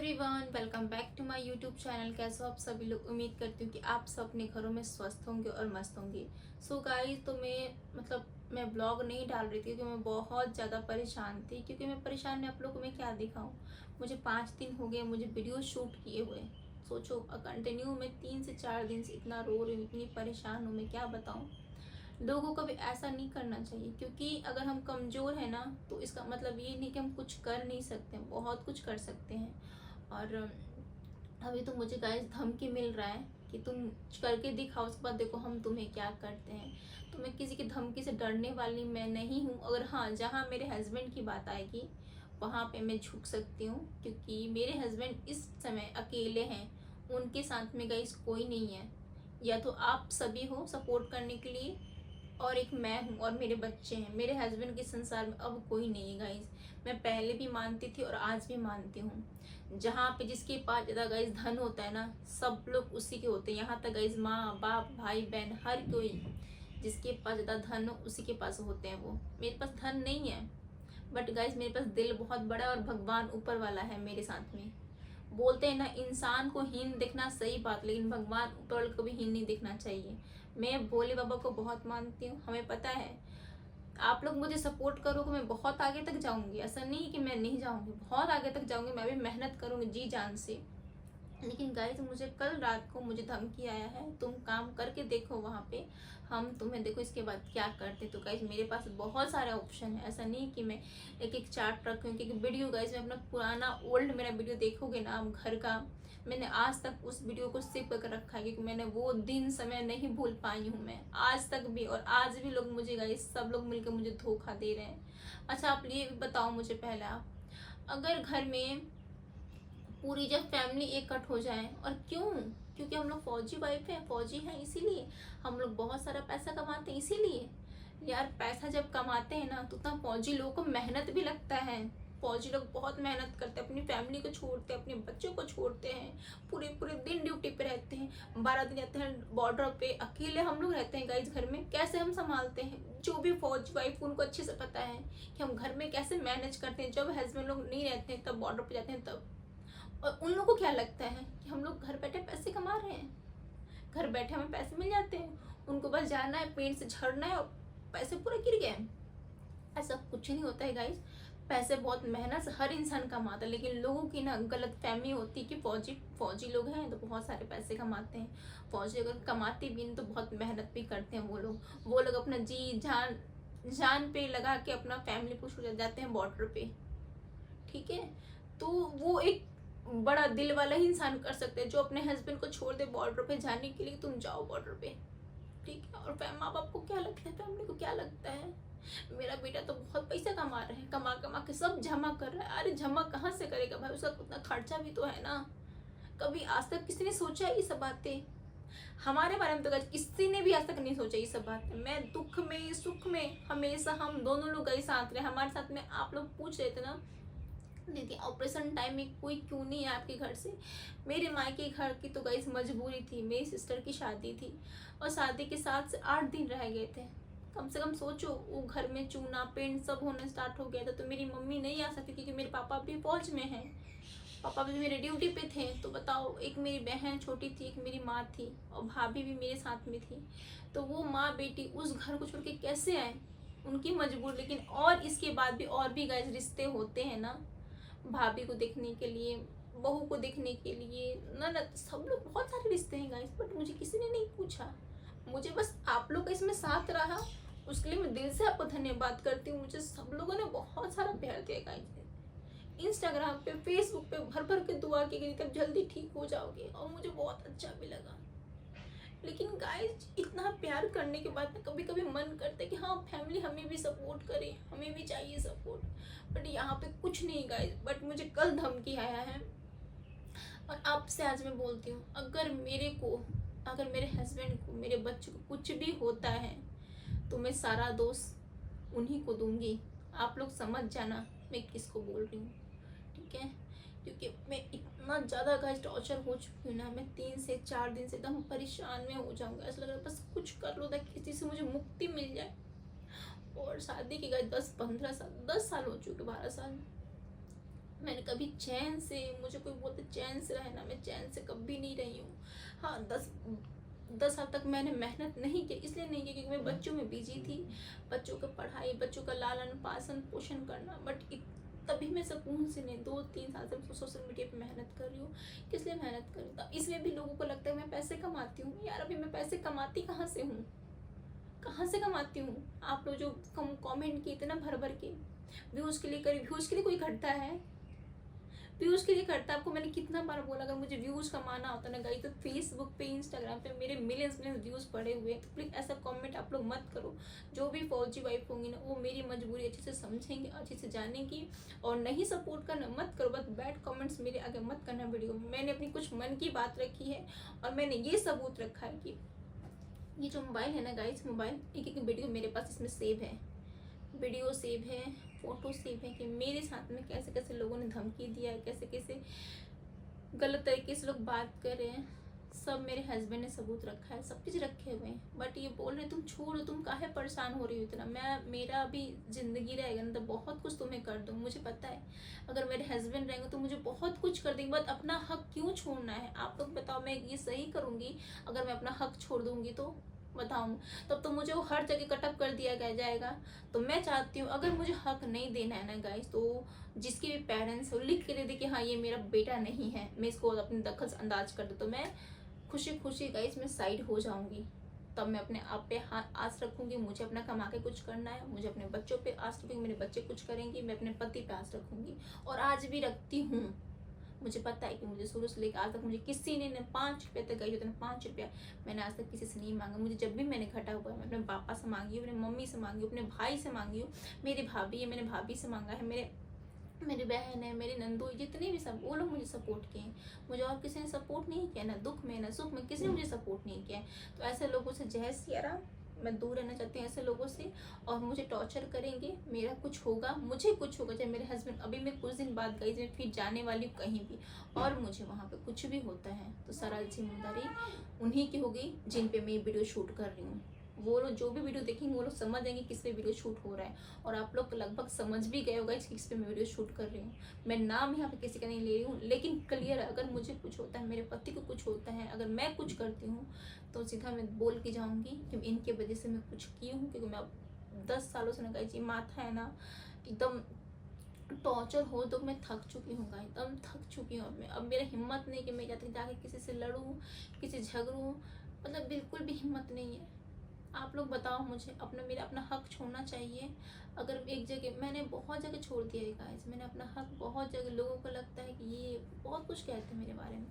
Everyone, welcome back to my YouTube channel. कैसे हो आप सभी लोग। उम्मीद करती हूँ कि आप सब अपने घरों में स्वस्थ होंगे और मस्त होंगे। सो गाइस, तो मैं ब्लॉग नहीं डाल रही थी क्योंकि मैं बहुत ज़्यादा परेशान थी। क्योंकि मैं परेशान में आप लोगों को मैं क्या दिखाऊँ। मुझे 5 दिन हो गए मुझे वीडियो शूट किए हुए। सोचो, कंटिन्यू मैं 3 से 4 दिन से इतना रो रही हूँ, इतनी परेशान हूँ, मैं क्या बताऊँ। लोगों को भी ऐसा नहीं करना चाहिए, क्योंकि अगर हम कमज़ोर हैं ना तो इसका मतलब ये नहीं कि हम कुछ कर नहीं सकते, बहुत कुछ कर सकते हैं। और अभी तो मुझे गाइस धमकी मिल रहा है कि तुम करके दिखाओ, उसके बाद देखो हम तुम्हें क्या करते हैं। तो मैं किसी की धमकी से डरने वाली मैं नहीं हूँ। अगर हाँ, जहाँ मेरे हस्बैंड की बात आएगी वहाँ पे मैं झुक सकती हूँ, क्योंकि मेरे हस्बैंड इस समय अकेले हैं। उनके साथ में गाइस कोई नहीं है। या तो आप सभी हो सपोर्ट करने के लिए, और एक मैं हूँ और मेरे बच्चे हैं। मेरे हस्बैंड के संसार में अब कोई नहीं है गाइस। मैं पहले भी मानती थी और आज भी मानती हूँ। जहाँ पे जिसके पास ज़्यादा गाइस धन होता है ना, सब लोग उसी के होते हैं। यहाँ तक गाइस माँ बाप भाई बहन हर कोई, जिसके पास ज़्यादा धन हो उसी के पास होते हैं वो। मेरे पास धन नहीं है, बट गाइस मेरे पास दिल बहुत बड़ा है और भगवान ऊपर वाला है मेरे साथ में। बोलते हैं ना, इंसान को हीन देखना सही बात, लेकिन भगवान ऊपर वाले को भी हीन नहीं देखना चाहिए। मैं भोले बाबा को बहुत मानती हूँ। हमें पता है आप लोग मुझे सपोर्ट करोगे, मैं बहुत आगे तक जाऊंगी। ऐसा नहीं कि मैं नहीं जाऊंगी, बहुत आगे तक जाऊंगी। मैं भी मेहनत करूंगी जी जान से। लेकिन गाइस, मुझे कल रात को मुझे धमकी आया है, तुम काम करके देखो वहाँ पे, हम तुम्हें देखो इसके बाद क्या करते। तो गाइस मेरे पास बहुत सारे ऑप्शन है। ऐसा नहीं कि मैं एक एक चार्ट रखूँ, क्योंकि वीडियो गाइस मैं अपना पुराना ओल्ड मेरा वीडियो देखोगे ना आप घर का, मैंने आज तक उस वीडियो को सेव करके रखा है, क्योंकि मैंने वो दिन समय नहीं भूल पाई हूँ मैं आज तक भी। और आज भी लोग मुझे गाइस सब लोग मिलकर मुझे धोखा दे रहे हैं। अच्छा, आप ये बताओ मुझे पहले, आप अगर घर में पूरी जब फैमिली इकट्ठ हो जाए, और क्यों, क्योंकि हम लोग फौजी वाइफ हैं, फौजी हैं, इसीलिए हम लोग बहुत सारा पैसा कमाते हैं। इसीलिए यार, पैसा जब कमाते हैं ना तो उतना फौजी लोगों को मेहनत भी लगता है। फौजी लोग बहुत मेहनत करते हैं, अपनी फैमिली को छोड़ते हैं, अपने बच्चों को छोड़ते हैं, पूरे पूरे दिन ड्यूटी पे रहते हैं, 12 दिन रहते हैं बॉर्डर पे। अकेले हम लोग रहते हैं गाइस घर में, कैसे हम संभालते हैं। जो भी फौजी वाइफ उनको अच्छे से पता है कि हम घर में कैसे मैनेज करते हैं। जब हस्बैंड लोग नहीं रहते हैं तब बॉर्डर पे जाते हैं तब। और उन लोगों को क्या लगता है कि हम लोग घर बैठे पैसे कमा रहे हैं, घर बैठे हमें पैसे मिल जाते हैं, उनको बस जाना है पेट से झड़ना है और पैसे पूरे गिर गए। ऐसा कुछ नहीं होता है गाइस। पैसे बहुत मेहनत से हर इंसान कमाता है, लेकिन लोगों की ना गलत फहमी होती है कि फौजी लोग हैं तो बहुत सारे पैसे कमाते हैं। फौजी अगर कमाते भी नहीं तो बहुत मेहनत भी करते हैं वो लोग अपना जी जान जान पे लगा के अपना फैमिली को छोड़ जाते हैं बॉर्डर पे। ठीक है, तो वो एक बड़ा दिल वाला ही इंसान कर सकते हैं जो अपने हस्बैंड को छोड़ दे बॉर्डर पे जाने के लिए। तुम जाओ बॉर्डर पे, ठीक है। और माँ बाप को क्या लगता है, फैमिली को क्या लगता है, मेरा बेटा तो बहुत पैसा कमा रहा है, कमा कमा के सब जमा कर रहा है। अरे जमा कहाँ से करेगा भाई, उसका उतना खर्चा भी तो है ना। कभी आज तक किसी ने सोचा ये सब बातें हमारे बारे में? तो किसी ने भी आज तक नहीं सोचा ये सब बातें। मैं दुख में सुख में हमेशा हम दोनों लोग गए साथ रहे। हमारे साथ में आप लोग पूछ रहे थे ना, दीदी ऑपरेशन टाइम में कोई क्यों नहीं है आपके घर से। मेरे मायके घर की तो गाइस मजबूरी थी, मेरी सिस्टर की शादी थी और शादी के 7 से 8 दिन रह गए थे। कम से कम सोचो, वो घर में चूना पेंट सब होने स्टार्ट हो गया था। तो मेरी मम्मी नहीं आ सकती क्योंकि मेरे पापा भी फौज में हैं, पापा भी मेरे ड्यूटी पे थे। तो बताओ, एक मेरी बहन छोटी थी, एक मेरी माँ थी और भाभी भी मेरे साथ में थी। तो वो माँ बेटी उस घर को छोड़ के कैसे आए, उनकी मजबूर। लेकिन और इसके बाद भी और भी गाइस रिश्ते होते हैं ना, भाभी को देखने के लिए, बहू को देखने के लिए, ननद, सब लोग बहुत सारे रिश्ते हैं गाइस। बट मुझे किसी ने नहीं पूछा, मुझे बस आप लोग का इसमें साथ रहा, उसके लिए मैं दिल से आपको धन्यवाद करती हूँ। मुझे सब लोगों ने बहुत सारा प्यार दिया गाइस। इंस्टाग्राम पे फेसबुक पे भर भर के दुआ की गई तब जल्दी ठीक हो जाओगे, और मुझे बहुत अच्छा भी लगा। लेकिन गाइस, इतना प्यार करने के बाद ना कभी कभी मन करता है कि हाँ, फैमिली हमें भी सपोर्ट करे, हमें भी चाहिए सपोर्ट। बट यहाँ पे कुछ नहीं गाइस। बट मुझे कल धमकी आया है और आपसे आज मैं बोलती हूँ, अगर मेरे हस्बैंड को, मेरे बच्चों को कुछ भी होता है तो मैं सारा दोष उन्हीं को दूंगी। आप लोग समझ जाना मैं किसको बोल रही हूँ, ठीक है। क्योंकि मैं इतना ज़्यादा गाइस टॉर्चर हो चुकी हूँ ना, मैं 3 से 4 दिन से एकदम परेशान में हो जाऊँगा। ऐसा लग रहा है बस कुछ कर लो ताकि किसी से मुझे मुक्ति मिल जाए। और शादी के गाइस 10-15 साल, 10 साल हो चुके, 12 साल। मैंने कभी चैन से, मुझे कोई बोलते चैन से रहना, मैं चैन से कभी नहीं रही हूँ। हाँ, 10 साल तक मैंने मेहनत नहीं की, इसलिए नहीं की क्योंकि मैं बच्चों में बिजी थी, बच्चों का पढ़ाई, बच्चों का लालन पालन पोषण करना। बट तभी मैं सुकून से नहीं, 2-3 साल से मैं सोशल मीडिया पे मेहनत कर रही हूँ। किस लिए मेहनत कर रही हूँ? इसमें भी लोगों को लगता है मैं पैसे कमाती हूँ। यार अभी मैं पैसे कमाती कहाँ से हूँ? कहाँ से कमाती हूँ? आप लोग जो कमेंट किए थे ना भर भर के, व्यूज़ के लिए करी, व्यूज़ के लिए कोई करता है? व्यूज़ के लिए करता है? आपको मैंने कितना बार बोला, अगर मुझे व्यूज़ कमाना होता ना गाइस, तो फेसबुक पे, इंस्टाग्राम पे मेरे मिलियंस व्यूज़ पड़े हुए हैं। तो प्लीज़ ऐसा कमेंट आप लोग मत करो। जो भी फौजी वाइफ होंगी ना, वो मेरी मजबूरी अच्छे से समझेंगे, अच्छे से जानेंगी। और नहीं सपोर्ट करना मत करो, बस बैड कमेंट्स मेरे आगे मत करना वीडियो में। मैंने अपनी कुछ मन की बात रखी है और मैंने ये सबूत रखा है कि ये जो मोबाइल है ना गाइस, मोबाइल एक एक वीडियो मेरे पास इसमें सेव है, वीडियो सेव है, फोटो सेव है कि मेरे साथ में कैसे कैसे लोगों ने धमकी दिया है, कैसे कैसे गलत तरीके से लोग बात कर रहे हैं। सब मेरे हस्बैंड ने सबूत रखा है, सब चीज़ रखे हुए हैं। बट ये बोल रहे तुम छोड़ो, तुम काहे परेशान हो रही हो इतना? मेरा अभी ज़िंदगी रहेगा ना तो बहुत कुछ तुम्हें कर दूँ, मुझे पता है। अगर मेरे हस्बैंड रहेंगे तो मुझे बहुत कुछ कर देंगे, बट अपना हक क्यों छोड़ना है? आप लोग बताओ, मैं ये सही करूँगी अगर मैं अपना हक छोड़ दूँगी तो? बताऊँ, तब तो मुझे वो हर जगह कटअप कर दिया गया जाएगा। तो मैं चाहती हूँ, अगर मुझे हक नहीं देना है ना गाइस, तो जिसके भी पेरेंट्स हो लिख के दे दे कि हाँ ये मेरा बेटा नहीं है, मैं इसको अपने दखल अंदाज कर दूँ, तो मैं खुशी खुशी गाइस मैं साइड हो जाऊंगी। तब मैं अपने आप पे आस रखूंगी, मुझे अपना कमा के कुछ करना है, मुझे अपने बच्चों पे आस रखूंगी, मेरे बच्चे कुछ करेंगे, मैं अपने पति पे आस रखूंगी। और आज भी रखती हूँ। मुझे पता है कि मुझे शुरू से लेकर आज तक मुझे किसी ने 5 रुपये तक गई होती है, 5 रुपया मैंने आज तक किसी से नहीं मांगा। मुझे जब भी मैंने घटा हुआ है, मैं अपने पापा से मांगी हूँ, अपने मम्मी से मांगी हूँ, अपने भाई से मांगी हूँ, मेरी भाभी है मैंने भाभी से मांगा है, मेरी बहन है, मेरी नंदू, जितने भी सब वो लोग मुझे सपोर्ट किए हैं। मुझे और किसी ने सपोर्ट नहीं किया, ना दुख में ना सुख में किसी ने मुझे सपोर्ट नहीं किया। तो ऐसे लोगों से जय सिया राम, मैं दूर रहना चाहती हूँ ऐसे लोगों से। और मुझे टॉर्चर करेंगे, मेरा कुछ होगा, मुझे कुछ होगा, चाहे मेरे हस्बैंड, अभी मैं कुछ दिन बाद गई, मैं फिर जाने वाली हूँ कहीं भी, और मुझे वहाँ पे कुछ भी होता है तो सारा जिम्मेदारी उन्हीं की होगी जिन पे मैं वीडियो शूट कर रही हूँ। वो लोग जो भी वीडियो देखेंगे वो लोग समझ जाएंगे किस पे वीडियो शूट हो रहा है। और आप लोग लगभग समझ भी गए होगा किस पे मैं वीडियो शूट कर रही हूँ। मैं नाम यहाँ पे किसी का नहीं ले रही हूँ, लेकिन क्लियर है, अगर मुझे कुछ होता है, मेरे पति को कुछ होता है, अगर मैं कुछ करती हूँ तो सीधा मैं बोल के जाऊँगी कि इनके वजह से मैं कुछ की हूँ। क्योंकि मैं अब 10 सालों से ना गाइस, ये माथा है ना एकदम टॉर्चर हो, तो मैं थक चुकी हूँ गाइस, एकदम थक चुकी हूँ। अब मेरा हिम्मत नहीं कि मैं जाके किसी से लड़ूँ, किसी से झगड़ूँ, मतलब बिल्कुल भी हिम्मत नहीं है। आप लोग बताओ, मुझे मेरा अपना हक छोड़ना चाहिए। अगर एक जगह मैंने बहुत जगह छोड़ दिया है गाइस, मैंने अपना हक बहुत जगह, लोगों को लगता है कि ये बहुत कुछ कहते हैं मेरे बारे में,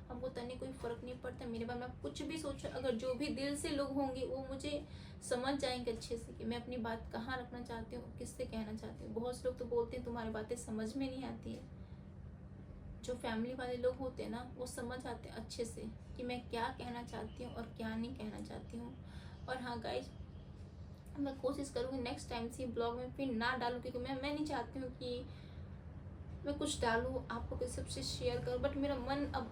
हमको तनी कोई फ़र्क नहीं पड़ता मेरे बारे में। आप कुछ भी सोचो, अगर जो भी दिल से लोग होंगे वो मुझे समझ जाएंगे अच्छे से कि मैं अपनी बात कहाँ रखना चाहती हूँ, किससे कहना चाहती हूँ। बहुत से लोग तो बोलते हैं तुम्हारी बातें समझ में नहीं आती है। जो फैमिली वाले लोग होते हैं ना, वो समझ आते हैं अच्छे से कि मैं क्या कहना चाहती हूँ और क्या नहीं कहना चाहती हूँ। और हाँ गाइस, मैं कोशिश करूँगी नेक्स्ट टाइम से ब्लॉग में फिर ना डालूँ, क्योंकि मैं नहीं चाहती हूँ कि मैं कुछ डालूँ आपको सबसे शेयर करूँ। बट मेरा मन अब